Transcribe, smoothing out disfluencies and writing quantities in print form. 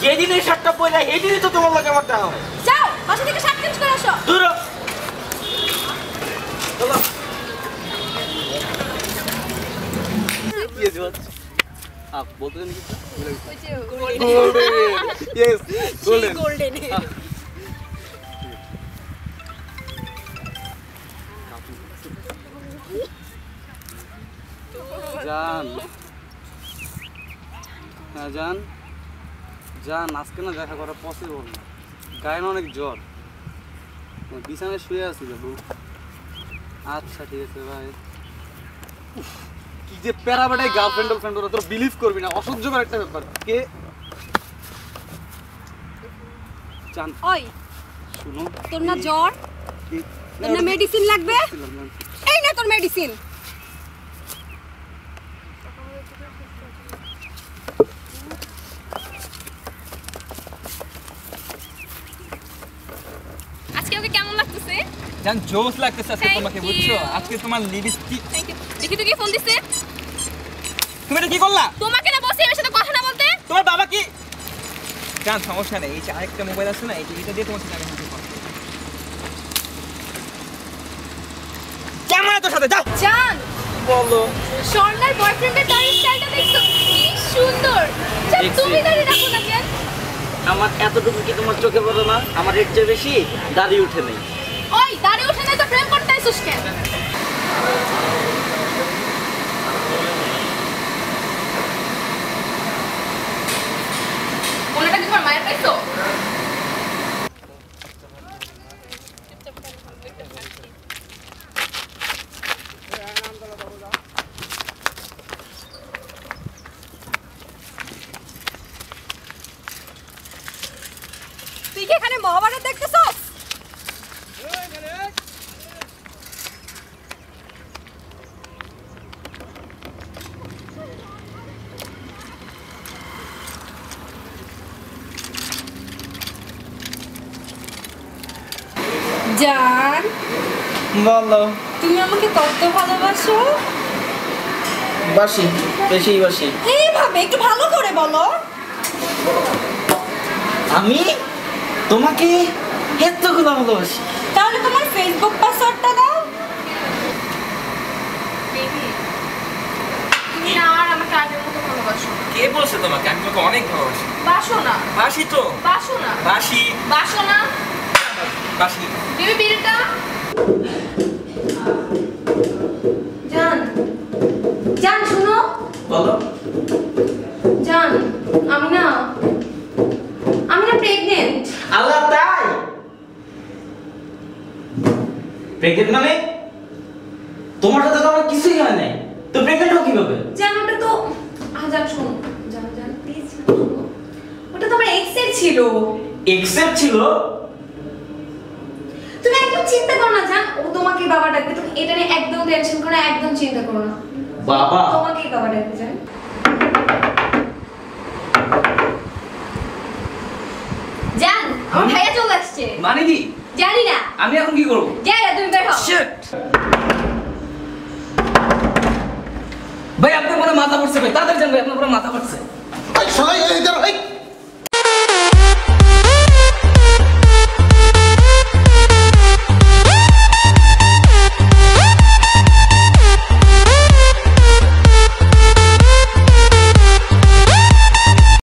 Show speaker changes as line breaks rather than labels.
যেদিন এই শার্টটা পরে এই দিনই তো তোমার লাগে আমার টাকা হয়।
যাও বাসা থেকে শার্ট চেঞ্জ করে আসো।
দূর চলো। आप बोलते हैं यस गोल्डन
गोल्डन
जान ना जान जान আজকে না দেখা করা পসিবল না গায়ে অনেক জ্বর বিছানায় শুয়ে আছি বাবু আচ্ছা ঠিক আছে ভাই কি যে প্যারাবাটাই গার্লফ্রেন্ড ওরা তোর বিলিভ করবি না অসহ্যকর একটা ব্যাপার কে জান
ওই
শুনো
তোর না জ্বর তোর না মেডিসিন লাগবে এই না তোর মেডিসিন আজকে ওকে কেমন লাগতেছে
জান জোস লাগতেছে আজকে তোমাকে বুঝছো আজকে তোমার লিপস্টিক
থ্যাংক ইউ দেখি তো কি ফোন দিছে
তুমি এটা কি করলা
তোমাকে না বসে এর সাথে কথা না বলতে
তোমার বাবা কি জান সমস্যা নেই এই যে আরেকটা মোবাইল আছে না এটা দিয়ে তোমার সাথে আমি কথা বলবো ক্যামেরা তোর সাথে যাও
জান
বলো
স্বর্ণার বয়ফ্রেন্ডের দাড়ির স্টাইলটা দেখছো কি সুন্দর জান তুমি দাড়ি রাখো না কেন
আমার এতটুকু কি তোমার চোখে পড়ে না আমার এর চেয়ে বেশি দাড়ি উঠে নেই
ওই দাড়ি উঠে নাই তো প্রেম করতে আইছস কেন কোনটা কি তোমার মায়ের পাইছো তুই কি এখানে মহাভারত দেখতেছস জান
বলো
তুমি আমাকে কত ভালোবাসো
বাসি বেশি বাসি
এইভাবে একটু ভালো করে বলো
আমি তোমাকে এতগুলো ভালোবাসি
তাহলে তোমার ফেসবুক পাসওয়ার্ডটা দাও তুমি না আর আমাকে আগের মতো ভালোবাসো
কে বলছে তোমাকে আমি তোমাকে অনেক ভালোবাসি
বাসো না
বাসি তো
বাসো না
বাসি
বাসো না
বাসি
দিবি বিলটা জান জান শুনো
বলো
জান আমি না প্রেগন্যান্ট
আল্লাহ তাই প্রেগন্যান্ট মানে তোমার সাথে তো আমার কিছুই হয় নাই তো প্রেগন্যান্ট হও কিভাবে
জান ওটা তো জান শোনো জান জান প্লিজ ওটা তো আমার এক্সের ছিল
এক্সেপ্ট ছিল
তুমি একদম চিন্তা করো না জান ও তোমাকে বাবা ডাকবে তুমি এটা নিয়ে একদম টেনশন করো না একদম চিন্তা করো না
বাবা
তোমাকেই বাবা ডাকবে জান জান আমার ভাইয়া চলে আসছে
মানে কি
জানি না
আমি এখন কি করব
যাই না তুমি বের হও
শিট ভাই আপনার মনে মাথা পড়ছে ভাই তাড়াতাড়ি যান ভাই আপনার পুরো মাথা